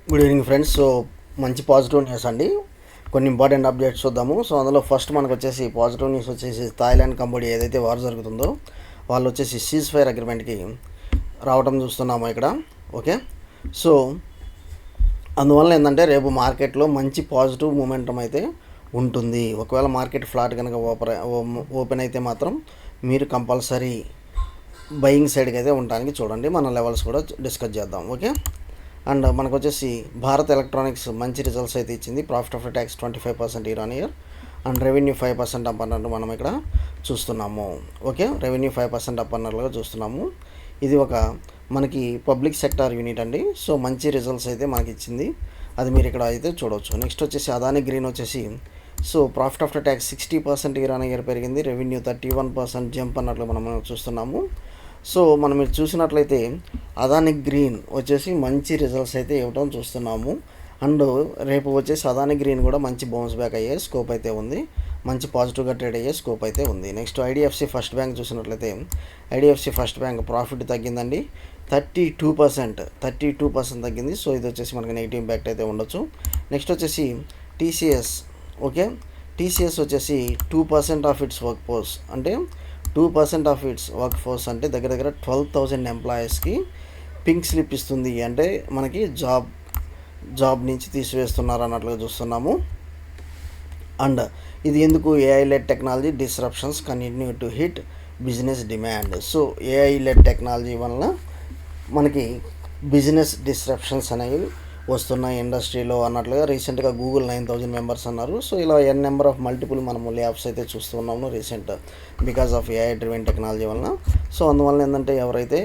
Good evening friends. So మంచి positive news అండి. కొన్ని ఇంపార్టెంట్ అప్డేట్స్ చూద్దాము. సో అందులో ఫస్ట్ మనకు వచ్చేసి పాజిటివ్ న్యూస్ వచ్చేసి థాయిలాండ్ కంబోడియా ఏదైతే వార్ జరుగుతుందో వాళ్ళు వచ్చేసి సీజ్ ఫైర్ అగ్రిమెంట్కి రావడం చూస్తున్నాము ఇక్కడ. ఓకే, సో అందువల్ల ఏంటంటే రేపు మార్కెట్లో మంచి పాజిటివ్ మూమెంటం అయితే ఉంటుంది. ఒకవేళ మార్కెట్ ఫ్లాట్ కనుక ఓపెన్ అయితే మాత్రం మీరు కంపల్సరీ బయింగ్ సైడ్కి అయితే ఉండడానికి చూడండి. మన లెవెల్స్ కూడా డిస్కస్ చేద్దాం. ఓకే, అండ్ మనకు వచ్చేసి భారత్ ఎలక్ట్రానిక్స్ మంచి రిజల్ట్స్ అయితే ఇచ్చింది. Profit after tax 25% year on year and revenue 5% up అన్నట్టు మనం ఇక్కడ చూస్తున్నాము. ఓకే, రెవెన్యూ 5% అప్ అన్నట్లుగా చూస్తున్నాము. ఇది ఒక మనకి పబ్లిక్ సెక్టార్ యూనిట్ అండి. సో మంచి రిజల్ట్స్ అయితే మనకి ఇచ్చింది, అది మీరు ఇక్కడ అయితే చూడవచ్చు. నెక్స్ట్ వచ్చేసి అదాని గ్రీన్ వచ్చేసి so profit after tax 60% year on year పెరిగింది. రెవెన్యూ 31% జంప్ అన్నట్లు మనం చూస్తున్నాము. సో మనం మీరు చూసినట్లయితే అదాని గ్రీన్ వచ్చేసి మంచి రిజల్ట్స్ అయితే ఇవ్వడం చూస్తున్నాము. అండ్ రేపు వచ్చేసి అదాని గ్రీన్ కూడా మంచి బౌన్స్ బ్యాక్ అయ్యే స్కోప్ అయితే ఉంది, మంచి పాజిటివ్గా ట్రేడ్ అయ్యే స్కోప్ అయితే ఉంది. నెక్స్ట్ ఐడిఎఫ్సి ఫస్ట్ బ్యాంక్ చూసినట్లయితే ఐడిఎఫ్సి ఫస్ట్ బ్యాంక్ ప్రాఫిట్ తగ్గిందండి, 32% తగ్గింది. సో ఇది వచ్చేసి మనకి నెగిటివ్ ఇంపాక్ట్ అయితే ఉండొచ్చు. నెక్స్ట్ వచ్చేసి టీసీఎస్. ఓకే, టీసీఎస్ వచ్చేసి 2% ఆఫ్ ఇట్స్ వర్క్ ఫోర్స్ అంటే 2% ఆఫ్ ఇట్స్ వర్క్ ఫోర్స్ అంటే దగ్గర దగ్గర 12,000 ఎంప్లాయీస్కి పింక్ స్లిప్ ఇస్తుంది. అంటే మనకి జాబ్ నుంచి తీసివేస్తున్నారు అన్నట్లుగా చూస్తున్నాము. అండ్ ఇది ఎందుకు AI led technology disruptions continue to hit business demand. So AI led technology వలన మనకి బిజినెస్ డిస్రప్షన్స్ అనేవి వస్తున్నాయి ఇండస్ట్రీలో అన్నట్లుగా రీసెంట్గా గూగుల్ 9,000 మెంబర్స్ అన్నారు. సో ఇలా ఎన్ నెంబర్ ఆఫ్ మల్టిపుల్ మనము ల్యాబ్స్ అయితే చూస్తున్నాము recent because of AI driven technology వలన. సో అందువలన ఏంటంటే ఎవరైతే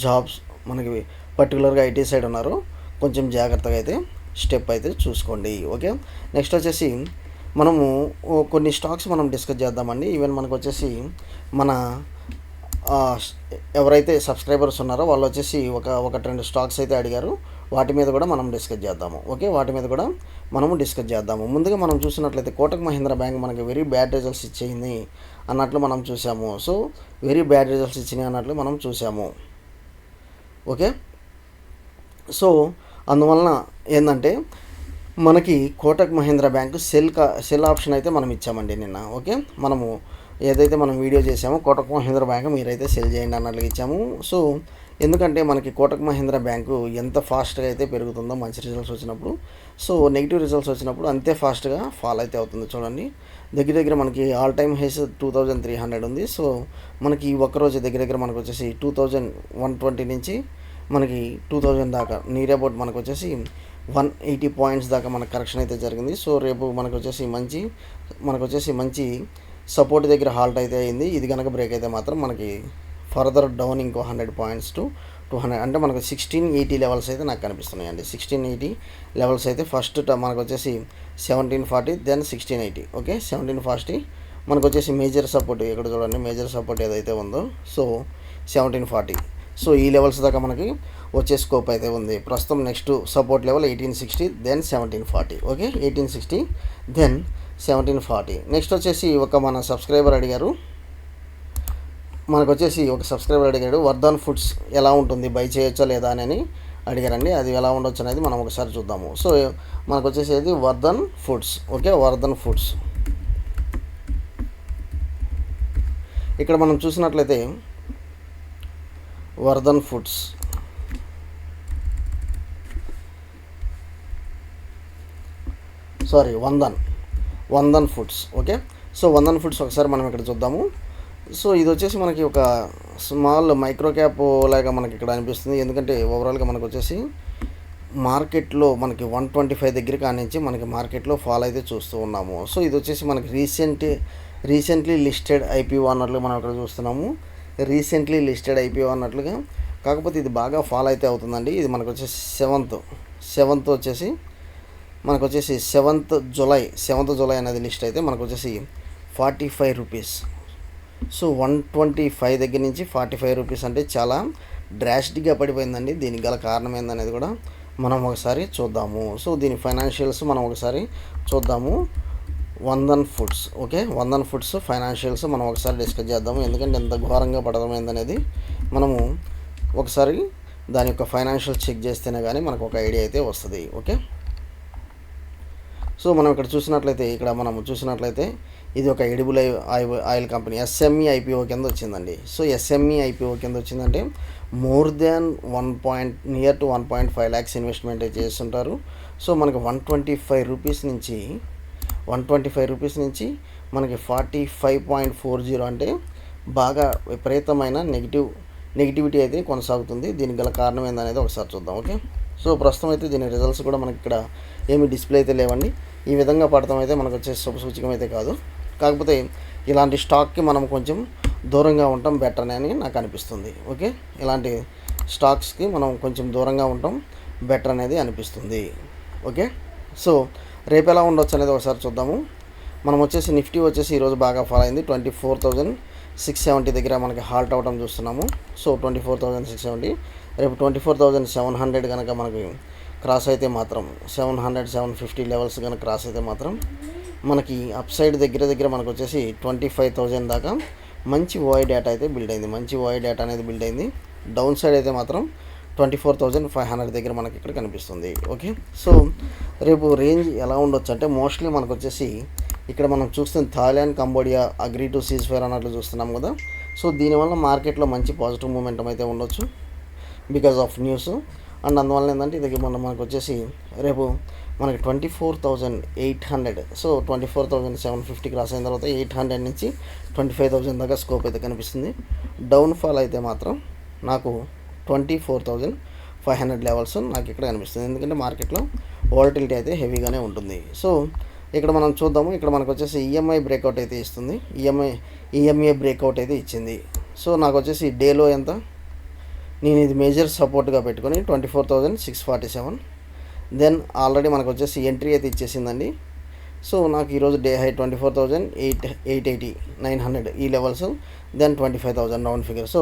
జాబ్స్ మనకి పర్టికులర్గా ఐటీ సైడ్ ఉన్నారో కొంచెం జాగ్రత్తగా అయితే స్టెప్ అయితే చూసుకోండి. ఓకే, నెక్స్ట్ వచ్చేసి మనము కొన్ని స్టాక్స్ మనం డిస్కస్ చేద్దామండి. ఈవెన్ మనకు వచ్చేసి మన ఎవరైతే సబ్స్క్రైబర్స్ ఉన్నారో వాళ్ళు వచ్చేసి ఒకటి రెండు స్టాక్స్ అయితే అడిగారు, వాటి మీద కూడా మనం డిస్కస్ చేద్దాము. ఓకే, వాటి మీద కూడా మనము డిస్కస్ చేద్దాము. ముందుగా మనం చూసినట్లయితే కోటక్ మహీంద్రా బ్యాంక్ మనకి వెరీ బ్యాడ్ రిజల్ట్స్ ఇచ్చింది అన్నట్లు మనం చూసాము. సో వెరీ బ్యాడ్ రిజల్ట్స్ ఇచ్చినాయి అన్నట్లు మనం చూసాము. ఓకే, సో అందువలన ఏంటంటే మనకి Kotak Mahindra bank cell option అయితే మనం ఇచ్చామండి నిన్న. ఓకే, మనము ఏదైతే మనం వీడియో చేసామో కోటక్ మహీంద్రా బ్యాంకు మీరైతే సెల్ చేయండి అన్నట్లుగా ఇచ్చాము. సో ఎందుకంటే మనకి కోటక్ మహీంద్రా బ్యాంకు ఎంత ఫాస్ట్గా అయితే పెరుగుతుందో మంచి రిజల్ట్స్ వచ్చినప్పుడు, సో నెగిటివ్ రిజల్ట్స్ వచ్చినప్పుడు అంతే ఫాస్ట్గా ఫాల్ అయితే అవుతుంది. చూడండి, దగ్గర దగ్గర మనకి ఆల్ టైమ్ హైస్ 2,300 ఉంది. సో మనకి ఒక్కరోజు దగ్గర దగ్గర మనకు వచ్చేసి 2,120 నుంచి మనకి 2,000 దాకా నియర్ అబౌట్ మనకు వచ్చేసి 180 పాయింట్స్ దాకా మనకు కరెక్షన్ అయితే జరిగింది. సో రేపు మనకు వచ్చేసి మంచి సపోర్ట్ దగ్గర హాల్ట్ అయితే అయింది. ఇది కనుక బ్రేక్ అయితే మాత్రం మనకి ఫర్దర్ డౌన్ ఇంకో 100 పాయింట్స్ టు 200 అంటే మనకు 1680 లెవెల్స్ అయితే నాకు కనిపిస్తున్నాయండి. 1680 లెవెల్స్ అయితే ఫస్ట్ మనకు వచ్చేసి 1740 దెన్ 1680. ఓకే, 1740 మనకు వచ్చేసి మేజర్ సపోర్ట్ ఇక్కడ చూడండి, మేజర్ సపోర్ట్ ఏదైతే ఉందో సో 1740. సో ఈ లెవెల్స్ దాకా మనకి వచ్చే స్కోప్ అయితే ఉంది. ప్రస్తుతం next support level 1860 then 1740. Okay, 1860 then 1740. Next వచ్చేసి మన సబ్స్క్రైబర్ అడిగారు, వర్ధన్ ఫుడ్స్ ఎలా ఉంటుంది, బై చేయొచ్చా లేదా అని అడిగారండి. అది ఎలా ఉండొచ్చు అనేది మనం ఒకసారి చూద్దాము. సో మనకు వచ్చేసి Vardhan foods. Okay, Vardhan foods ఇక్కడ మనం చూసినట్లయితే Vardhan foods Van Dhan foods. Okay, so Van Dhan foods ఒకసారి మనం ఇక్కడ చూద్దాము. సో ఇది వచ్చేసి మనకి ఒక స్మాల్ మైక్రో క్యాప్ లాగా మనకి ఇక్కడ అనిపిస్తుంది. ఎందుకంటే ఓవరాల్గా మనకు వచ్చేసి మార్కెట్లో మనకి 125 దగ్గర కానించి మనకి మార్కెట్లో ఫాల్ అయితే చూస్తూ ఉన్నాము. సో ఇది వచ్చేసి మనకి రీసెంట్లీ లిస్టెడ్ ఐపీఓ అన్నట్లుగా మనం ఇక్కడ చూస్తున్నాము. రీసెంట్లీ లిస్టెడ్ ఐపీఓ అన్నట్లుగా, కాకపోతే ఇది బాగా ఫాల్ అయితే అవుతుందండి. ఇది మనకు వచ్చేసి సెవెంత్ వచ్చేసి మనకు వచ్చేసి 7th జూలై అనేది లిస్ట్ అయితే మనకు వచ్చేసి 45 రూపీస్. సో 125 దగ్గర నుంచి 45 రూపీస్ అంటే చాలా డ్రాస్టిక్గా పడిపోయిందండి. దీనికి గల కారణం ఏందనేది కూడా మనం ఒకసారి చూద్దాము. సో దీని ఫైనాన్షియల్స్ మనం ఒకసారి చూద్దాము. Van Dhan foods. Okay, Van Dhan foods financials మనం ఒకసారి డిస్కస్ చేద్దాము. ఎందుకంటే ఎంత ఘోరంగా పడడం ఏందనేది మనము ఒకసారి దాని యొక్క ఫైనాన్షియల్ చెక్ చేస్తేనే కానీ మనకు ఒక ఐడియా అయితే వస్తుంది. ఓకే, సో మనం ఇక్కడ చూసినట్లయితే ఇది ఒక edible oil company SME IPO కింద వచ్చిందండి. సో ఎస్ఎంఈ ఐపీఓ కింద వచ్చిందంటే more than near to 1.5 lakhs investment చేస్తుంటారు. సో మనకి 125 రూపీస్ నుంచి మనకి 45.40 అంటే బాగా విపరీతమైన నెగిటివిటీ అయితే కొనసాగుతుంది. దీనికి గల కారణం ఏందనేది ఒకసారి చూద్దాం. ఓకే, సో ప్రస్తుతం అయితే దీని రిజల్ట్స్ కూడా మనకి ఇక్కడ ఏమి డిస్ప్లే అయితే లేవండి. ఈ విధంగా పడటం అయితే మనకు వచ్చే శుభసూచకం అయితే కాదు. కాకపోతే ఇలాంటి స్టాక్కి మనం కొంచెం దూరంగా ఉండటం బెటర్ అని నాకు అనిపిస్తుంది. ఓకే, ఇలాంటి స్టాక్స్కి మనం కొంచెం దూరంగా ఉండటం బెటర్ అనేది అనిపిస్తుంది. ఓకే, సో రేపు ఎలా ఉండొచ్చు అనేది ఒకసారి చూద్దాము. మనం వచ్చేసి నిఫ్టీ వచ్చేసి ఈరోజు బాగా ఫాలో అయింది. 24,670 దగ్గర మనకి హాల్ట్ అవ్వడం చూస్తున్నాము. సో 24,670 రేపు 24,700 కనుక మనకి క్రాస్ అయితే మాత్రం 700-750 లెవెల్స్ కనుక క్రాస్ అయితే మాత్రం మనకి అప్ సైడ్ దగ్గర మనకు వచ్చేసి 25,000 దాకా మంచి ఓఐ డేటా అయితే బిల్డ్ అయింది. డౌన్ సైడ్ అయితే మాత్రం 24,500 దగ్గర మనకి ఇక్కడ కనిపిస్తుంది. ఓకే, సో రేపు రేంజ్ ఎలా ఉండొచ్చు అంటే మోస్ట్లీ మనకు వచ్చేసి ఇక్కడ మనం చూస్తున్న Thailand, Cambodia agree to cease fire అన్నట్లు చూస్తున్నాం కదా. సో దీనివల్ల మార్కెట్లో మంచి పాజిటివ్ మూమెంటం అయితే ఉండొచ్చు బికాజ్ ఆఫ్ న్యూస్. అండ్ అందువల్ల ఏంటంటే ఇది మనకు వచ్చేసి రేపు మనకి 24,800 సో 24,750 క్రాస్ అయిన తర్వాత 800 నుంచి 25,000 దాకా స్కోప్ అయితే కనిపిస్తుంది. డౌన్ ఫాల్ అయితే మాత్రం నాకు 24,500 లెవెల్స్ నాకు ఇక్కడ కనిపిస్తుంది. ఎందుకంటే మార్కెట్లో వాలటిలిటీ అయితే హెవీగానే ఉంటుంది. సో ఇక్కడ మనం చూద్దాము. ఇక్కడ మనకు వచ్చేసి ఈఎంఐ బ్రేక్అవుట్ అయితే ఇస్తుంది. ఈఎంఏ బ్రేక్అవుట్ అయితే ఇచ్చింది. సో నాకు వచ్చేసి డేలో ఎంత నేను ఇది మేజర్ సపోర్ట్గా పెట్టుకొని 24,647 దెన్ ఆల్రెడీ మనకు వచ్చేసి ఎంట్రీ అయితే ఇచ్చేసిందండి. సో నాకు ఈరోజు డే హై 24,880 ఈ levels, then 25,000 round figure. So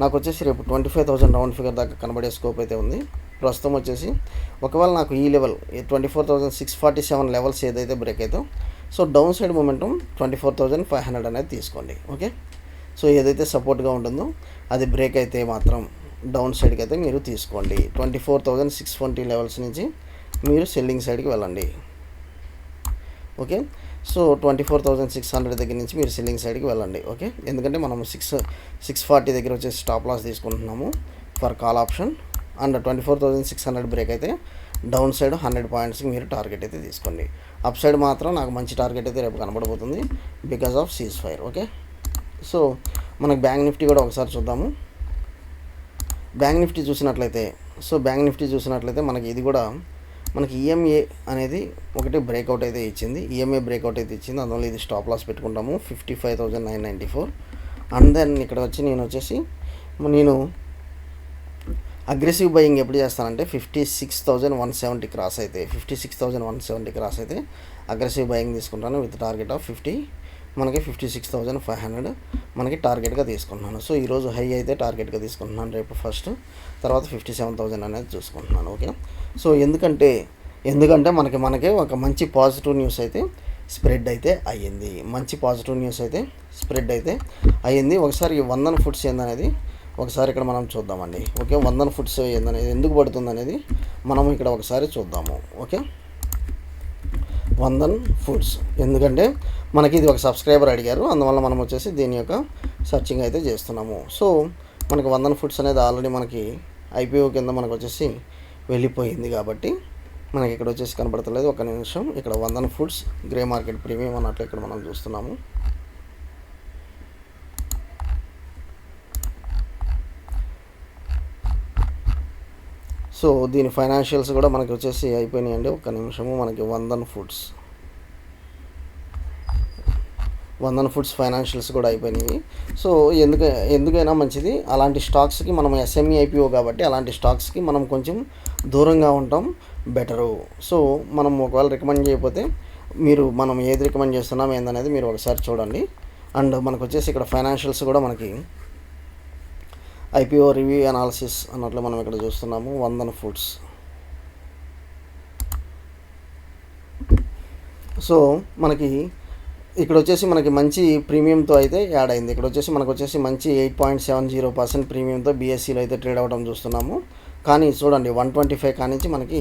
నాకు వచ్చేసి రేపు 25,000 రౌండ్ ఫిగర్ దాకా కనబడే స్కోప్ అయితే ఉంది. ప్రస్తుతం వచ్చేసి ఒకవేళ నాకు ఈ లెవెల్ 24,647 లెవెల్స్ ఏదైతే బ్రేక్ అవుతో సో డౌన్ సైడ్ మూమెంటం 24,500 అనేది తీసుకోండి. ఓకే, సో ఏదైతే సపోర్ట్గా ఉంటుందో అది బ్రేక్ అయితే మాత్రం డౌన్ సైడ్కి అయితే మీరు తీసుకోండి. 24,620 లెవెల్స్ నుంచి మీరు సెల్లింగ్ సైడ్కి వెళ్ళండి. ఓకే, సో 24,600 దగ్గర నుంచి మీరు సెల్లింగ్ సైడ్కి వెళ్ళండి. ఓకే, ఎందుకంటే మనం 640 దగ్గర వచ్చేసి స్టాప్ లాస్ తీసుకుంటున్నాము for call option. And 24,600 break అయితే డౌన్ సైడ్ 100 పాయింట్స్కి మీరు టార్గెట్ అయితే తీసుకోండి. అప్ సైడ్ మాత్రం నాకు మంచి టార్గెట్ అయితే రేపు కనబడబోతుంది because of ceasefire. Okay, so మనకు బ్యాంక్ నిఫ్టీ కూడా ఒకసారి చూద్దాము. బ్యాంక్ నిఫ్టీ చూసినట్లయితే మనకి ఇది కూడా మనకి ఈఎంఏ అనేది ఒకటి బ్రేక్అవుట్ అయితే ఇచ్చింది. అందువల్ల ఇది స్టాప్ లాస్ పెట్టుకుంటాము 55,994. అండ్ దెన్ ఇక్కడ వచ్చి నేను అగ్రెసివ్ బయింగ్ ఎప్పుడు చేస్తానంటే 56,170 క్రాస్ అయితే అగ్రెసివ్ బయింగ్ తీసుకుంటాను విత్ టార్గెట్ ఆఫ్ 56,500 మనకి టార్గెట్గా తీసుకుంటున్నాను. సో ఈరోజు హై అయితే టార్గెట్గా తీసుకుంటున్నాను, రేపు ఫస్ట్, తర్వాత 57,000 అనేది చూసుకుంటున్నాను. ఓకే, సో ఎందుకంటే మనకి ఒక మంచి పాజిటివ్ న్యూస్ అయితే స్ప్రెడ్ అయితే అయ్యింది. ఒకసారి ఈ వందన్ ఫుడ్స్ ఏందనేది ఒకసారి ఇక్కడ మనం చూద్దామండి. ఓకే, వందన్ ఫుడ్స్ ఏందనేది ఎందుకు పడుతుంది అనేది మనం ఇక్కడ ఒకసారి చూద్దాము. ఓకే, వందన్ ఫుడ్స్ ఎందుకంటే మనకి ఇది ఒక సబ్స్క్రైబర్ అడిగారు, అందువల్ల మనం వచ్చేసి దీని యొక్క సర్చింగ్ అయితే చేస్తున్నాము. సో మనకి వందన్ ఫుడ్స్ అనేది ఆల్రెడీ మనకి ఐపీఓ కింద మనకు వచ్చేసి వెళ్ళిపోయింది కాబట్టి మనకి ఇక్కడ వచ్చేసి కనబడతలేదు. ఒక నిమిషం, ఇక్కడ Van Dhan foods grey market premium అన్నట్లు ఇక్కడ మనం చూస్తున్నాము. సో దీని ఫైనాన్షియల్స్ కూడా మనకి వచ్చేసి అయిపోయినాయండి. ఒక్క నిమిషము, మనకి వందన్ ఫుడ్స్ ఫైనాన్షియల్స్ కూడా అయిపోయినాయి. సో ఎందుకైనా మంచిది అలాంటి స్టాక్స్కి మనం ఎస్ఎంఈ ఐపీఓ కాబట్టి అలాంటి స్టాక్స్కి మనం కొంచెం దూరంగా ఉంటాం బెటరు. సో మనం ఒకవేళ రికమెండ్ చేయకపోతే మనం ఏది రికమెండ్ చేస్తున్నాం ఏందనేది మీరు ఒకసారి చూడండి. అండ్ మనకు వచ్చేసి ఇక్కడ ఫైనాన్షియల్స్ కూడా మనకి ఐపీఓ రివ్యూ అనాలిసిస్ అన్నట్లు మనం ఇక్కడ చూస్తున్నాము. వందన్ ఫుడ్స్, సో మనకి ఇక్కడ వచ్చేసి మనకి మంచి ప్రీమియంతో అయితే యాడ్ అయింది. ఇక్కడ వచ్చేసి మనకు వచ్చేసి మంచి 8.70% ప్రీమియంతో బీఎస్సీలో అయితే ట్రేడ్ అవ్వడం చూస్తున్నాము. కానీ చూడండి 125 కానించి మనకి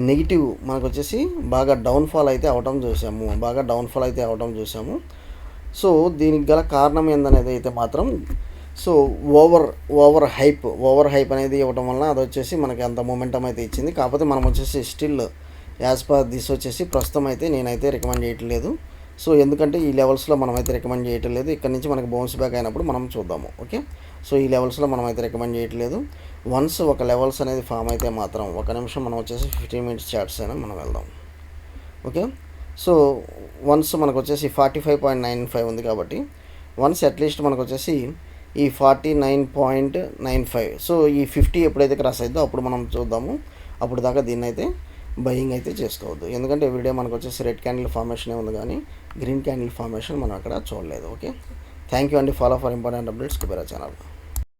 నెగిటివ్ మనకు వచ్చేసి బాగా డౌన్ఫాల్ అయితే అవడం చూసాము. సో దీనికి గల కారణం ఏందనేది అయితే మాత్రం సో ఓవర్ హైప్ అనేది ఇవ్వడం వల్ల అది వచ్చేసి మనకి అంత మొమెంటం అయితే ఇచ్చింది. కాకపోతే మనం వచ్చేసి స్టిల్ యాజ్ పర్ దిస్ వచ్చేసి ప్రస్తుతం అయితే నేనైతే రికమెండ్ చేయట్లేదు. సో ఎందుకంటే ఈ లెవెల్స్లో మనమైతే రికమెండ్ చేయట్లేదు. ఇక్కడ నుంచి మనకి బౌన్స్ బ్యాక్ అయినప్పుడు మనం చూద్దాము. ఓకే, సో ఈ లెవెల్స్లో మనమైతే రికమెండ్ చేయట్లేదు. వన్స్ ఒక లెవెల్స్ అనేది ఫామ్ అయితే మాత్రం ఒక నిమిషం మనం వచ్చేసి 15 మినిట్స్ చార్ట్స్ అయినా మనం వెళ్దాం. ఓకే, సో వన్స్ మనకు వచ్చేసి 45.95 ఉంది కాబట్టి వన్స్ అట్లీస్ట్ మనకు వచ్చేసి ఈ 49.95 సో ఈ 50 ఎప్పుడైతే క్రాస్ అయిద్దో అప్పుడు మనం చూద్దాము. అప్పుడు దాకా దీన్ని అయితే బయింగ్ అయితే చేసుకోవద్దు. ఎందుకంటే ఎవ్రీడే మనకు వచ్చేసి రెడ్ క్యాండిల్ ఫార్మేషనే ఉంది కానీ గ్రీన్ క్యాండిల్ ఫార్మేషన్ మనం అక్కడ చూడలేదు. ఓకే, థ్యాంక్ యూ అండి. Follow for important updates Kubera channel.